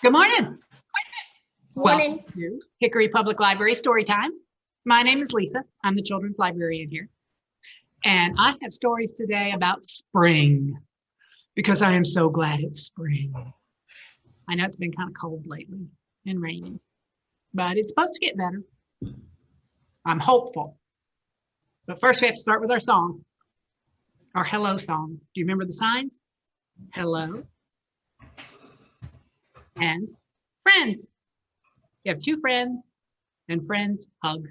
Good morning. Morning. Welcome to Hickory Public Library Story Time. My name is Lisa. I'm the children's librarian here. And I have stories today about spring because I am so glad it's spring. I know it's been kind of cold lately and raining, but it's supposed to get better. I'm hopeful. But first we have to start with our song, our hello song. Do you remember the signs? Hello and friends. You have two friends and friends hug.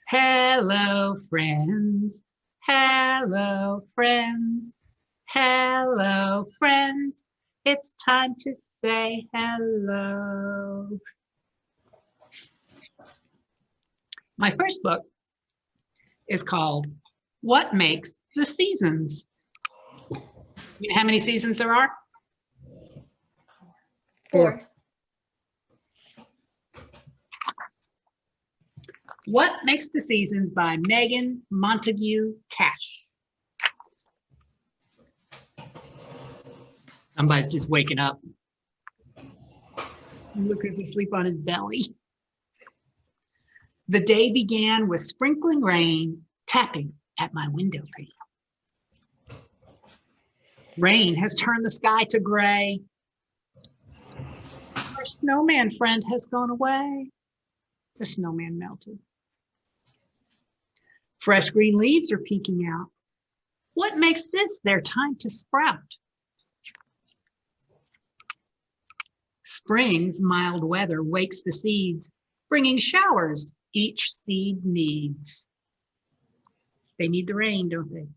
Hello, friends. Hello, friends. Hello, friends. It's time to say hello. My first book is called What Makes the Seasons? You know how many seasons there are? 4. What Makes the Seasons by Megan Montague Cash. Somebody's just waking up. Look who's asleep on his belly. The day began with sprinkling rain tapping at my window pane. Rain has turned the sky to gray. Our snowman friend has gone away. The snowman melted. Fresh green leaves are peeking out. What makes this their time to sprout? Spring's mild weather wakes the seeds, bringing showers each seed needs. They need the rain, don't they?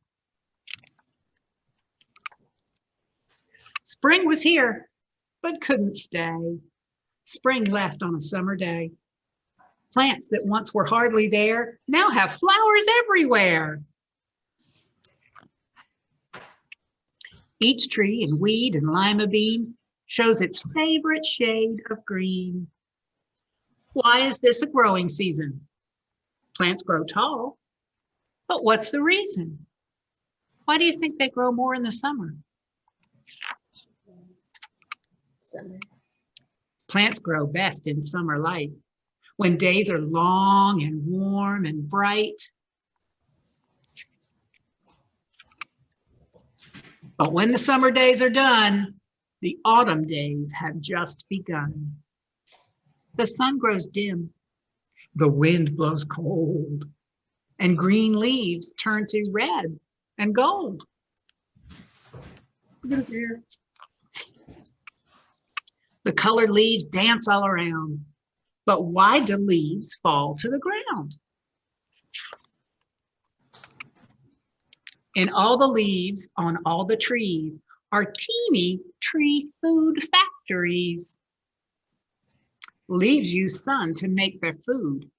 Spring was here, but couldn't stay. Spring left on a summer day. Plants that once were hardly there now have flowers everywhere. Each tree and weed and lima bean shows its favorite shade of green. Why is this a growing season? Plants grow tall, but what's the reason? Why do you think they grow more in the summer? Summer. Plants grow best in summer light, when days are long and warm and bright. But when the summer days are done, the autumn days have just begun. The sun grows dim, the wind blows cold, and green leaves turn to red and gold. Look at his hair. The colored leaves dance all around. But why do leaves fall to the ground? In all the leaves on all the trees are teeny tree food factories. Leaves use sun to make their food.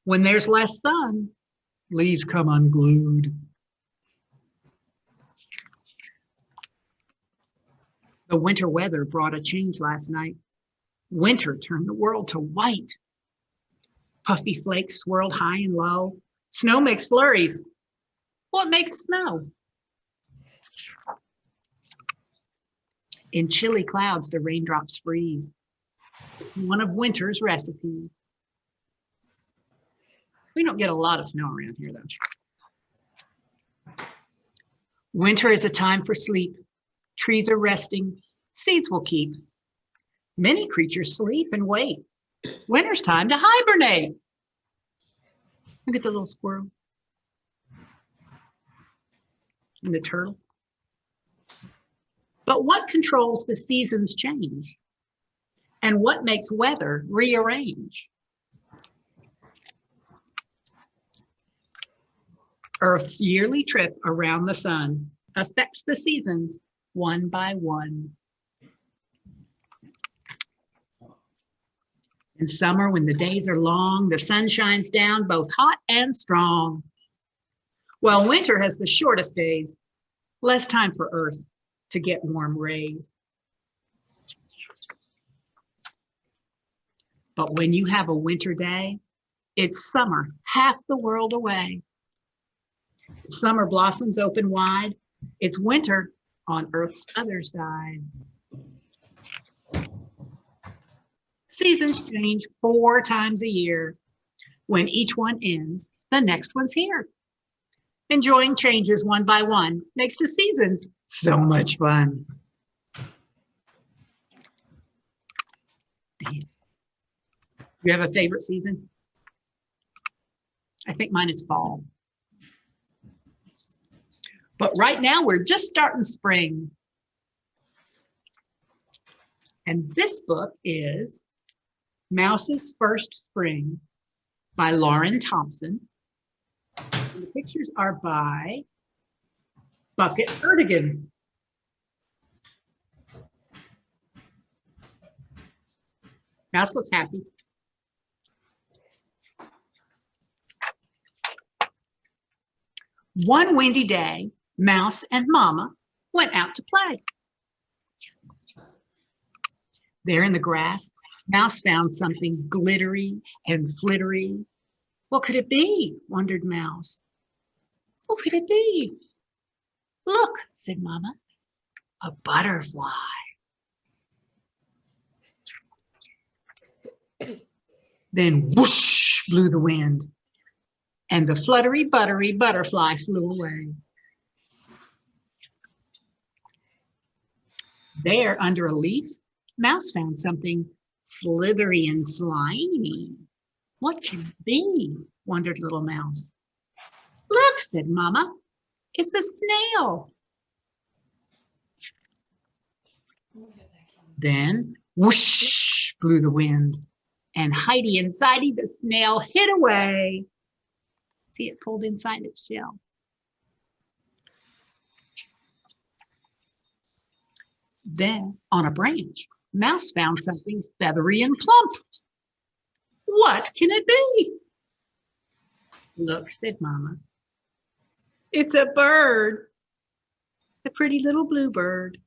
When there's less sun, leaves come unglued. The winter weather brought a change last night. Winter turned the world to white. Puffy flakes swirled high and low. Snow makes flurries. What makes snow? In chilly clouds, the raindrops freeze. One of winter's recipes. We don't get a lot of snow around here, though. Winter is a time for sleep. Trees are resting. Seeds will keep. Many creatures sleep and wait. Winter's time to hibernate. Look at the little squirrel and the turtle. But what controls the seasons change? And what makes weather rearrange? Earth's yearly trip around the sun affects the seasons one by one. In summer, when the days are long, the sun shines down both hot and strong. While winter has the shortest days, less time for Earth to get warm rays. But when you have a winter day, it's summer half the world away. Summer blossoms open wide. It's winter on Earth's other side. Seasons change 4 times a year. When each one ends, the next one's here. Enjoying changes one by one makes the seasons so much fun. You have a favorite season? I think mine is fall. But right now we're just starting spring. And this book is Mouse's First Spring by Lauren Thompson. And the pictures are by Bucket Erdogan. Mouse looks happy. One windy day, Mouse and Mama went out to play. There in the grass, Mouse found something glittery and flittery. What could it be? Wondered Mouse. What could it be? Look, said Mama, a butterfly. Then whoosh blew the wind, and the fluttery buttery butterfly flew away. There, under a leaf, Mouse found something slithery and slimy. What can it be? Wondered little Mouse. Look, said Mama, it's a snail. Then whoosh blew the wind, and Heidi and Sidey the snail hid away. See it pulled inside its shell. Then on a branch, Mouse found something feathery and plump. What can it be? Look, said Mama. It's a bird, a pretty little bluebird.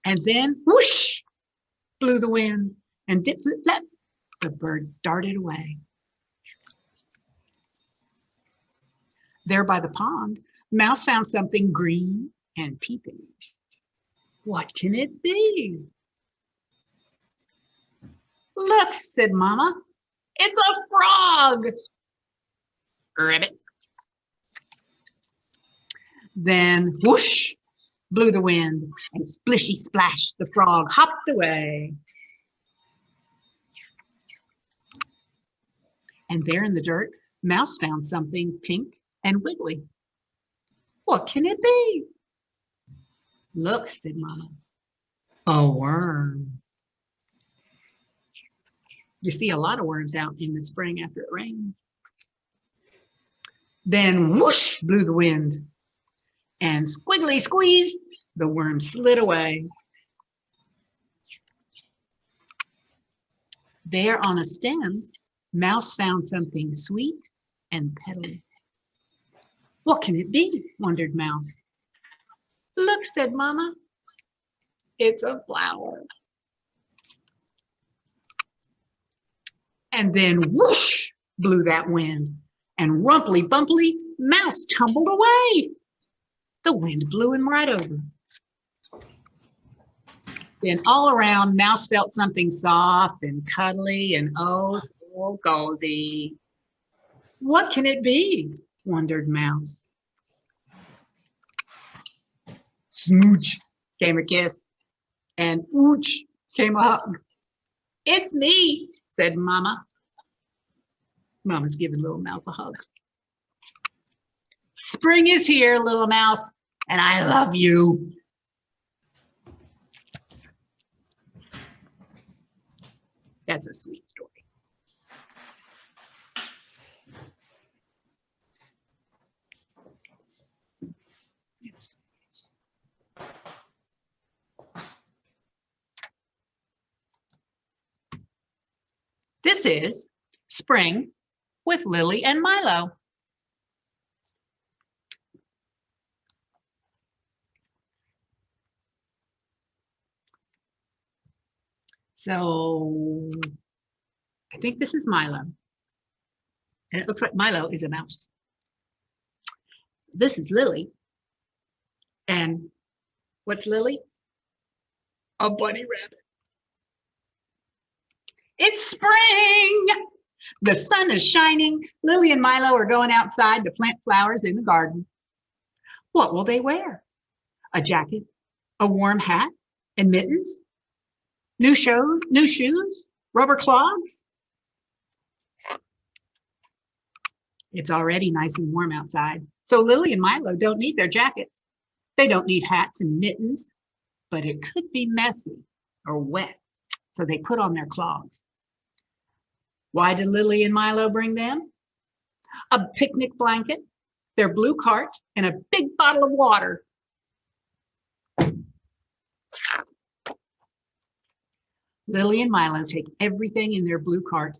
And then whoosh blew the wind, and dip, flip, flap, the bird darted away. There by the pond, Mouse found something green and peeping. What can it be? Look, said Mama, it's a frog. Ribbit. Then whoosh blew the wind, and splishy splash, the frog hopped away. And there in the dirt, Mouse found something pink and wiggly. What can it be? Look, said Mama, a worm. You see a lot of worms out in the spring after it rains. Then whoosh blew the wind, and squiggly squeeze, the worm slid away. There on a stem, Mouse found something sweet and petally. What can it be? Wondered Mouse. Look, said Mama, it's a flower. And then whoosh blew that wind, and rumply bumply, Mouse tumbled away. The wind blew him right over. Then all around, Mouse felt something soft and cuddly and oh so cozy. What can it be? Wondered Mouse. Smooch came a kiss, and ooch came a hug. It's me, said Mama. Mama's giving little Mouse a hug. Spring is here, little Mouse, and I love you. That's a sweet story. Yes. This is Spring with Lily and Milo. So I think this is Milo. And it looks like Milo is a mouse. This is Lily. And what's Lily? A bunny rabbit. It's spring! The sun is shining. Lily and Milo are going outside to plant flowers in the garden. What will they wear? A jacket, a warm hat, and mittens? New shoes, rubber clogs? It's already nice and warm outside, so Lily and Milo don't need their jackets. They don't need hats and mittens, but it could be messy or wet, so they put on their clogs. Why did Lily and Milo bring them? A picnic blanket, their blue cart, and a big bottle of water. Lily and Milo take everything in their blue cart.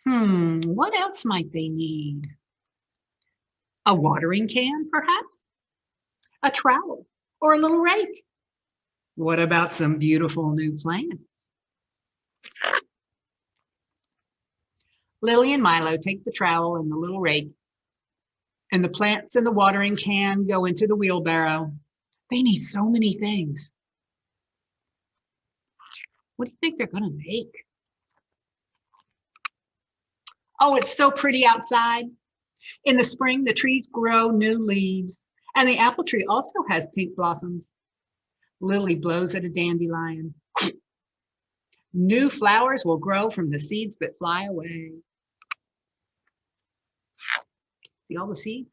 What else might they need? A watering can, perhaps? A trowel or a little rake? What about some beautiful new plants? Lily and Milo take the trowel and the little rake, and the plants and the watering can go into the wheelbarrow. They need so many things. What do you think they're going to make? Oh, it's so pretty outside. In the spring, the trees grow new leaves, and the apple tree also has pink blossoms. Lily blows at a dandelion. New flowers will grow from the seeds that fly away. See all the seeds?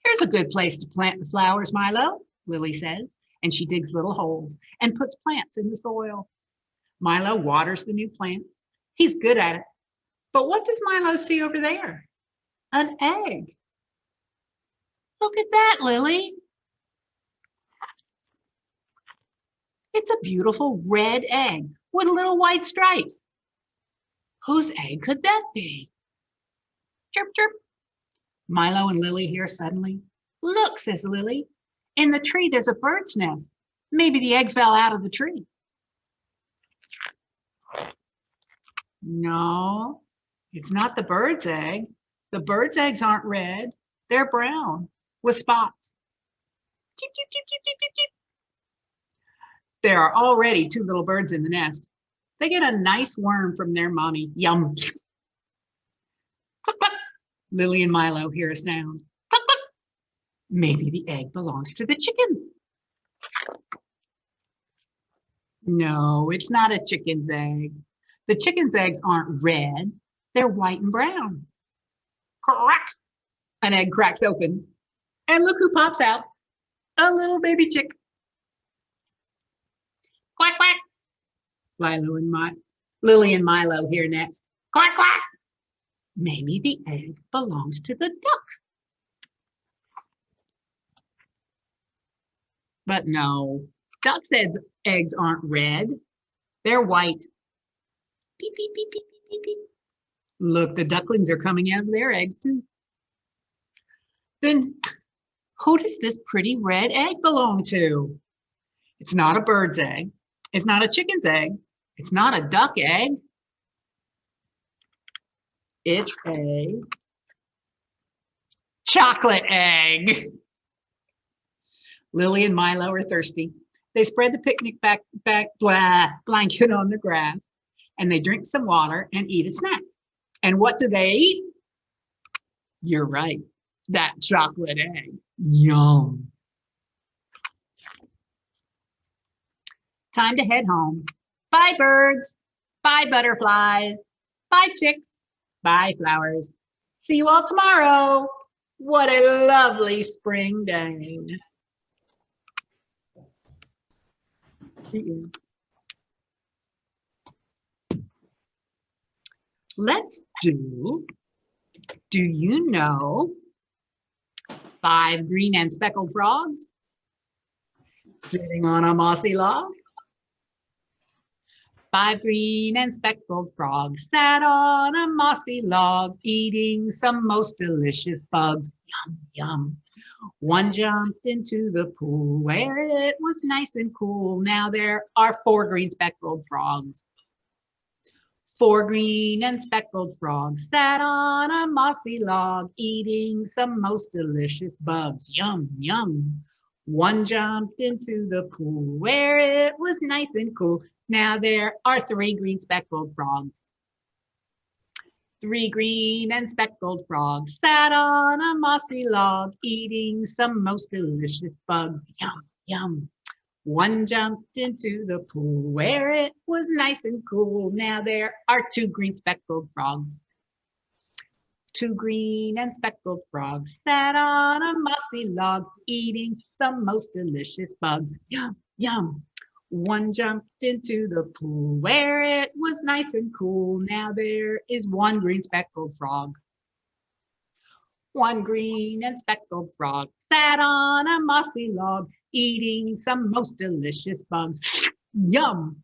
Here's a good place to plant the flowers, Milo, Lily says, and she digs little holes and puts plants in the soil. Milo waters the new plants. He's good at it. But what does Milo see over there? An egg. Look at that, Lily. It's a beautiful red egg with little white stripes. Whose egg could that be? Chirp, chirp. Milo and Lily hear suddenly. Look, says Lily. In the tree, there's a bird's nest. Maybe the egg fell out of the tree. No, it's not the bird's egg. The bird's eggs aren't red. They're brown with spots. Cheep, cheep, cheep, cheep, cheep, cheep, cheep. There are already 2 little birds in the nest. They get a nice worm from their mommy. Yum. Cluck, cluck. Lily and Milo hear a sound. Cluck, cluck. Maybe the egg belongs to the chicken. No, it's not a chicken's egg. The chicken's eggs aren't red. They're white and brown. Crack! An egg cracks open. And look who pops out. A little baby chick. Quack, quack. Lily and Milo hear next. Quack, quack. Maybe the egg belongs to the duck. But no, duck's eggs aren't red. They're white. Beep, beep, beep, beep, beep, beep, beep. Look, the ducklings are coming out of their eggs too. Then who does this pretty red egg belong to? It's not a bird's egg. It's not a chicken's egg. It's not a duck egg. It's a chocolate egg. Lily and Milo are thirsty. They spread the picnic blanket on the grass, and they drink some water and eat a snack. And what do they eat? You're right, that chocolate egg. Yum. Time to head home. Bye, birds. Bye, butterflies. Bye, chicks. Bye, flowers. See you all tomorrow. What a lovely spring day. See you. Let's do you know 5 green and speckled frogs sitting on a mossy log? 5 green and speckled frogs sat on a mossy log, eating some most delicious bugs. Yum, yum. One jumped into the pool where it was nice and cool. Now there are 4 green speckled frogs. 4 green and speckled frogs sat on a mossy log, eating some most delicious bugs. Yum, yum. One jumped into the pool where it was nice and cool. Now there are three green speckled frogs. Three green and speckled frogs sat on a mossy log, eating some most delicious bugs. Yum, yum. One jumped into the pool where it was nice and cool. Now there are two green speckled frogs. Two green and speckled frogs sat on a mossy log, eating some most delicious bugs. Yum, yum. One jumped into the pool where it was nice and cool. Now there is one green speckled frog. One green and speckled frog sat on a mossy log, eating some most delicious bugs. Yum!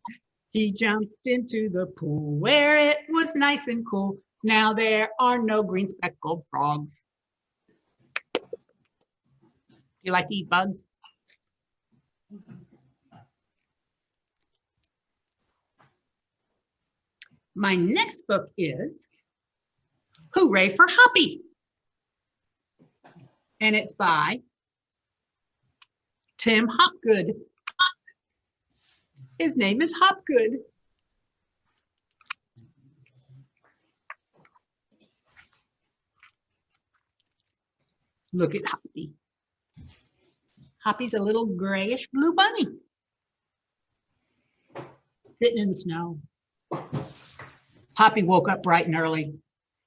He jumped into the pool where it was nice and cool. Now there are no green speckled frogs. You like to eat bugs? My next book is Hooray for Hoppy. And it's by Tim Hopgood. His name is Hopgood. Look at Hoppy. Hoppy's a little grayish blue bunny sitting in the snow. Hoppy woke up bright and early.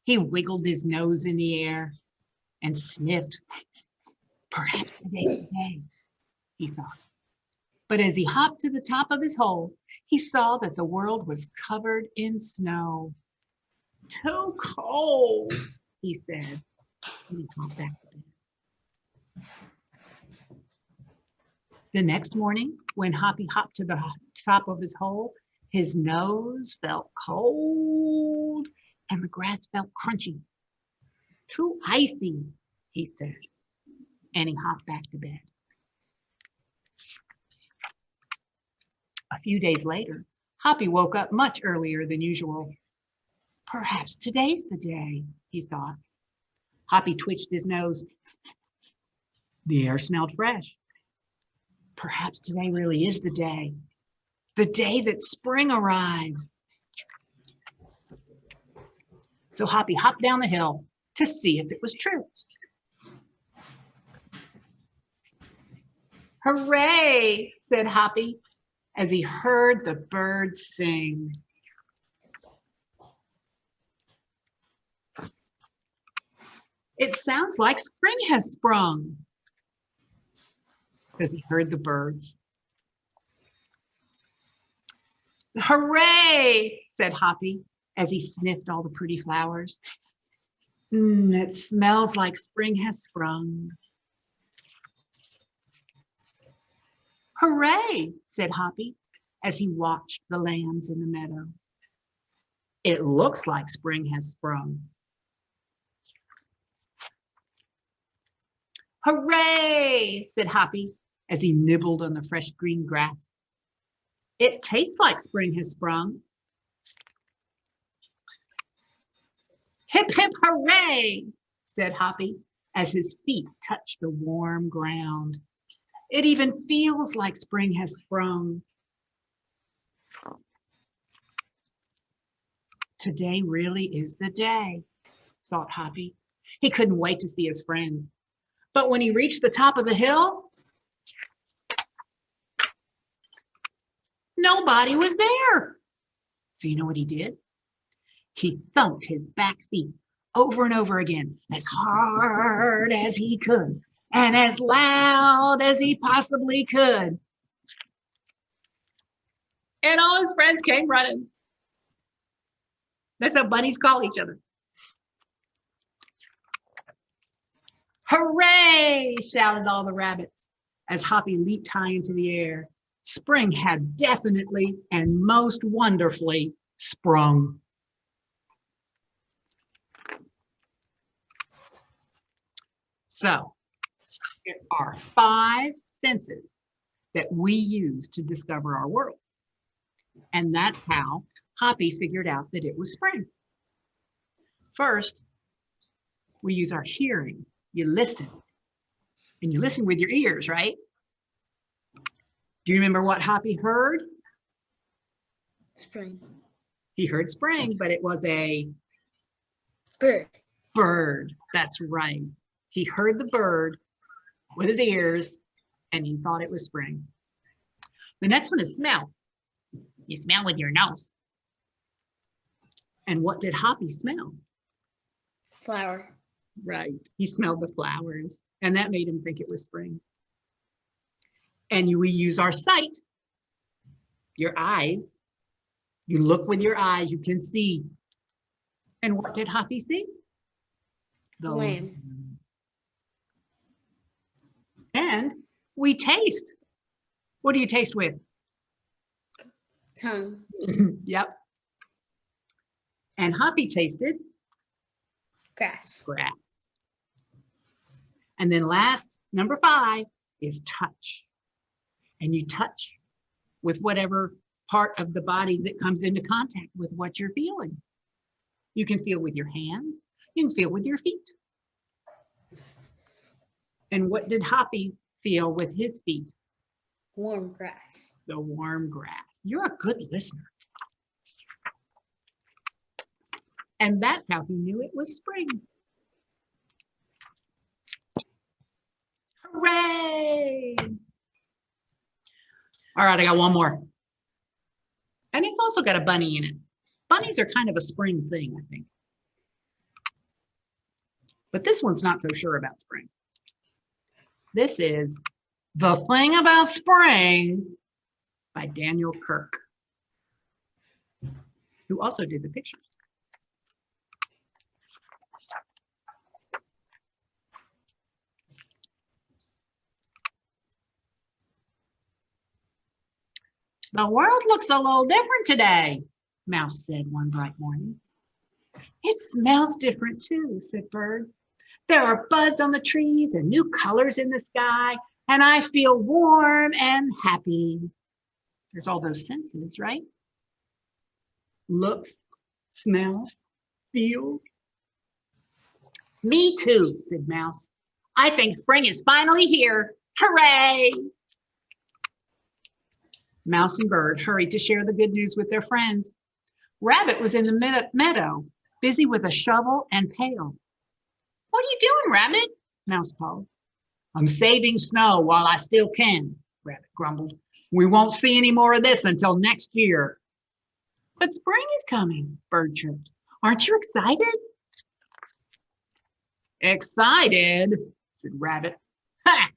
He wiggled his nose in the air and sniffed. Perhaps today's the day, he thought. But as he hopped to the top of his hole, he saw that the world was covered in snow. Too cold, he said, and he hopped back to bed. The next morning, when Hoppy hopped to the top of his hole, his nose felt cold and the grass felt crunchy. Too icy, he said, and he hopped back to bed. A few days later, Hoppy woke up much earlier than usual. Perhaps today's the day, he thought. Hoppy twitched his nose. The air smelled fresh. Perhaps today really is the day that spring arrives. So Hoppy hopped down the hill to see if it was true. Hooray, said Hoppy as he heard the birds sing. It sounds like spring has sprung, because he heard the birds. Hooray, said Hoppy as he sniffed all the pretty flowers. It smells like spring has sprung. Hooray, said Hoppy as he watched the lambs in the meadow. It looks like spring has sprung. Hooray, said Hoppy as he nibbled on the fresh green grass. It tastes like spring has sprung. Hip, hip, hooray, said Hoppy as his feet touched the warm ground. It even feels like spring has sprung. Today really is the day, thought Hoppy. He couldn't wait to see his friends. But when he reached the top of the hill, nobody was there. So you know what he did? He thumped his back feet over and over again, as hard as he could, and as loud as he possibly could. And all his friends came running. That's how bunnies call each other. Hooray, shouted all the rabbits as Hoppy leaped high into the air. Spring had definitely and most wonderfully sprung. So, there are 5 senses that we use to discover our world. And that's how Hoppy figured out that it was spring. First, we use our hearing. You listen. And you listen with your ears, right? Do you remember what Hoppy heard? Spring. He heard spring, but it was a Bird. bird. That's right. He heard the bird with his ears, and he thought it was spring. The next one is smell. You smell with your nose. And what did Hoppy smell? Flower. Right. He smelled the flowers, and that made him think it was spring. And we use our sight, your eyes. You look with your eyes, you can see. And what did Hoppy see? The Lamb. And we taste. What do you taste with? Tongue. Yep. And Hoppy tasted Grass. grass. And then last, number 5, is touch. And you touch with whatever part of the body that comes into contact with what you're feeling. You can feel with your hands. You can feel with your feet. And what did Hoppy feel with his feet? Warm grass. The warm grass. You're a good listener. And that's how he knew it was spring. Hooray! All right, I got one more. And it's also got a bunny in it. Bunnies are kind of a spring thing, I think. But this one's not so sure about spring. This is The Thing About Spring by Daniel Kirk, who also did the pictures. The world looks a little different today, Mouse said one bright morning. It smells different too, said Bird. There are buds on the trees and new colors in the sky, and I feel warm and happy. There's all those senses, right? Looks, smells, feels. Me too, said Mouse. I think spring is finally here. Hooray! Mouse and Bird hurried to share the good news with their friends. Rabbit was in the meadow, busy with a shovel and pail. What are you doing, Rabbit? Mouse called. I'm saving snow while I still can, Rabbit grumbled. We won't see any more of this until next year. But spring is coming, Bird chirped. Aren't you excited? Excited, said Rabbit. Ha!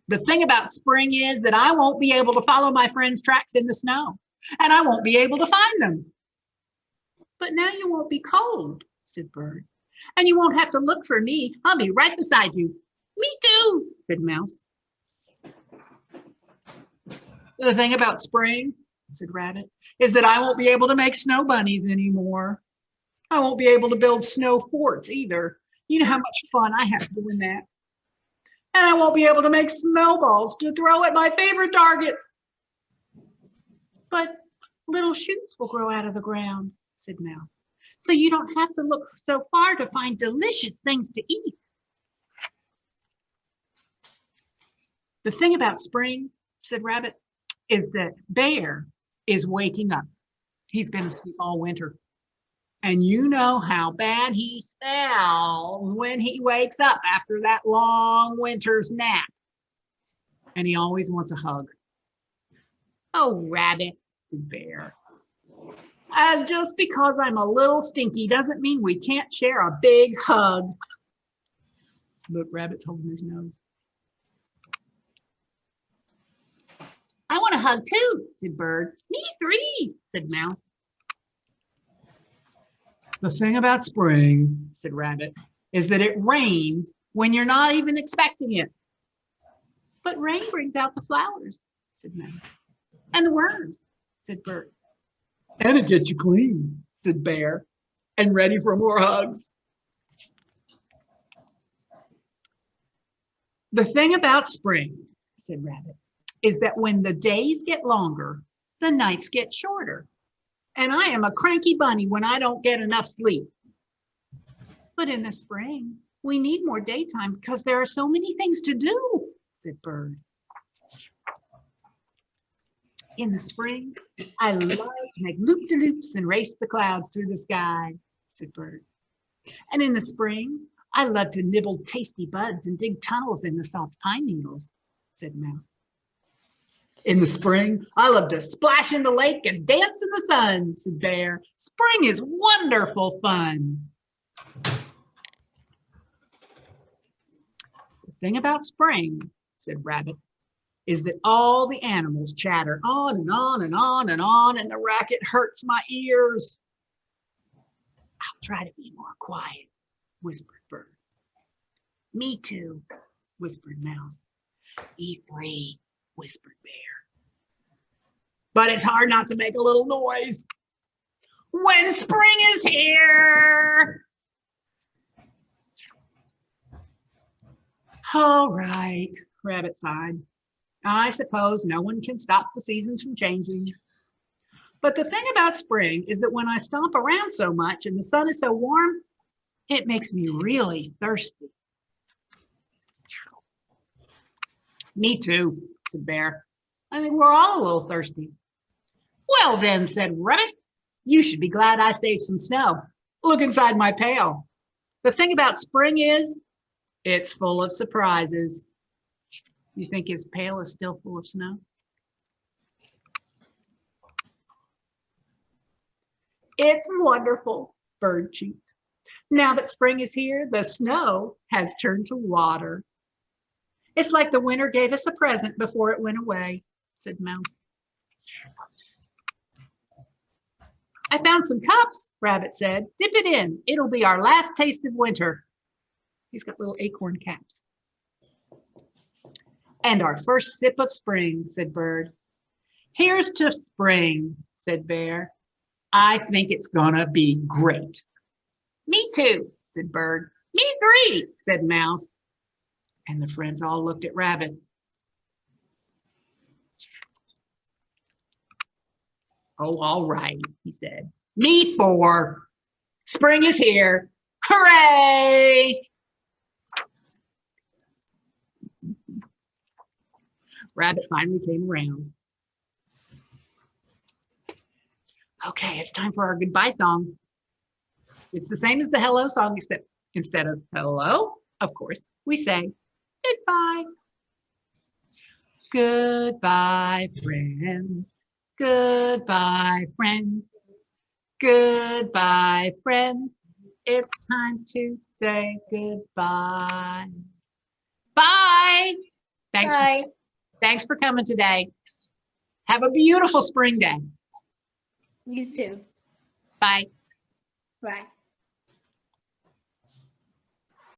The thing about spring is that I won't be able to follow my friends' tracks in the snow, and I won't be able to find them. But now you won't be cold, said Bird, and you won't have to look for me. I'll be right beside you. Me too, said Mouse. The thing about spring, said Rabbit, is that I won't be able to make snow bunnies anymore. I won't be able to build snow forts either. You know how much fun I have doing that. And I won't be able to make snowballs to throw at my favorite targets. But little shoots will grow out of the ground, said Mouse. So you don't have to look so far to find delicious things to eat. The thing about spring, said Rabbit, is that Bear is waking up. He's been asleep all winter. And you know how bad he smells when he wakes up after that long winter's nap. And he always wants a hug. Oh, Rabbit, said Bear. Just because I'm a little stinky doesn't mean we can't share a big hug. Look, Rabbit's holding his nose. I want a hug too, said Bird. Me three, said Mouse. The thing about spring, said Rabbit, is that it rains when you're not even expecting it. But rain brings out the flowers, said Mouse. And the worms, said Bird. And it gets you clean, said Bear, and ready for more hugs. The thing about spring, said Rabbit, is that when the days get longer, the nights get shorter. And I am a cranky bunny when I don't get enough sleep. But in the spring, we need more daytime because there are so many things to do, said Bird. In the spring, I love to make loop-de-loops and race the clouds through the sky, said Bird. And in the spring, I love to nibble tasty buds and dig tunnels in the soft pine needles, said Mouse. In the spring, I love to splash in the lake and dance in the sun, said Bear. Spring is wonderful fun. The thing about spring, said Rabbit, is that all the animals chatter on and on and on and on, and the racket hurts my ears. I'll try to be more quiet, whispered Bird. Me too, whispered Mouse. Be free, whispered Bear. But it's hard not to make a little noise when spring is here. All right, Rabbit sighed. I suppose no one can stop the seasons from changing. But the thing about spring is that when I stomp around so much and the sun is so warm, it makes me really thirsty. Me too, said Bear. I think we're all a little thirsty. Well then, said Rabbit, you should be glad I saved some snow. Look inside my pail. The thing about spring is, it's full of surprises. You think his pail is still full of snow? It's wonderful, Bird cheeped. Now that spring is here, the snow has turned to water. It's like the winter gave us a present before it went away, said Mouse. I found some cups, Rabbit said. Dip it in. It'll be our last taste of winter. He's got little acorn caps. And our first sip of spring, said Bird. Here's to spring, said Bear. I think it's gonna be great. Me too, said Bird. Me three, said Mouse. And the friends all looked at Rabbit. Oh, all right, he said. Me four. Spring is here. Hooray! Rabbit finally came around. Okay, it's time for our goodbye song. It's the same as the hello song, except instead of hello, of course, we say goodbye. Goodbye, friends. Goodbye, friends. Goodbye, friends. It's time to say goodbye. Bye. Bye. Thanks for coming today. Have a beautiful spring day. You too. Bye. Bye.